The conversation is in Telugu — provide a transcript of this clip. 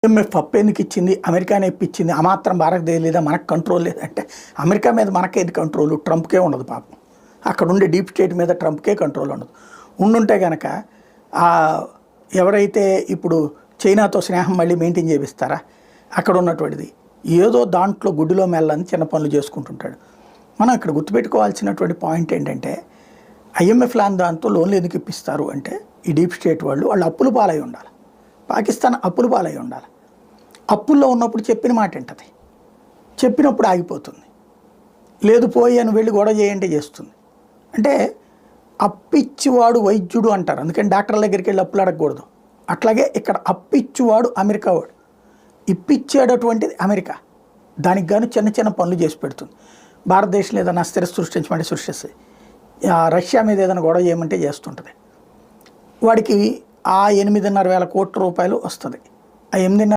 IMF అప్పు ఎందుకు ఇచ్చింది, అమెరికానే ఇప్పించింది, ఆ మాత్రం భారతదేశం లేదా, మనకు కంట్రోల్ లేదంటే అమెరికా మీద మనకేది కంట్రోల్, ట్రంప్కే ఉండదు పాపం. అక్కడ ఉండే డీప్ స్టేట్ మీద ట్రంప్కే కంట్రోల్ ఉండదు. ఉండుంటే కనుక ఎవరైతే ఇప్పుడు చైనాతో స్నేహం మళ్ళీ మెయింటైన్ చేపిస్తారా, అక్కడ ఉన్నటువంటిది ఏదో దాంట్లో గుడ్డిలో మెల్లని చిన్న పనులు చేసుకుంటుంటాడు. మనం ఇక్కడ గుర్తుపెట్టుకోవాల్సినటువంటి పాయింట్ ఏంటంటే, IMF లాంటి దాంతో లోన్లు ఎందుకు ఇప్పిస్తారు అంటే, ఈ డీప్ స్టేట్ వాళ్ళు అప్పులు పాలై ఉండాలి. పాకిస్తాన్ అప్పులు పాలై ఉండాలి. అప్పుల్లో ఉన్నప్పుడు చెప్పిన మాట ఏంటది, చెప్పినప్పుడు ఆగిపోతుంది. లేదు పోయి అని వెళ్ళి గొడవ చేయంటే చేస్తుంది. అంటే అప్పిచ్చివాడు వైద్యుడు అంటారు, అందుకని డాక్టర్ల దగ్గరికి వెళ్ళి అప్పులు అడగకూడదు. అట్లాగే ఇక్కడ అప్పిచ్చువాడు అమెరికా వాడు, ఇప్పిచ్చేటటువంటిది అమెరికా. దానికి గాను చిన్న చిన్న పనులు చేసి పెడుతుంది. భారతదేశంలో ఏదైనా అస్థిర సృష్టించమంటే సృష్టిస్తుంది, రష్యా మీద ఏదైనా గొడవ చేయమంటే చేస్తుంటుంది. వాడికి ఆ 8,500,000 కోట్ల రూపాయలు వస్తుంది. ఆ 8,500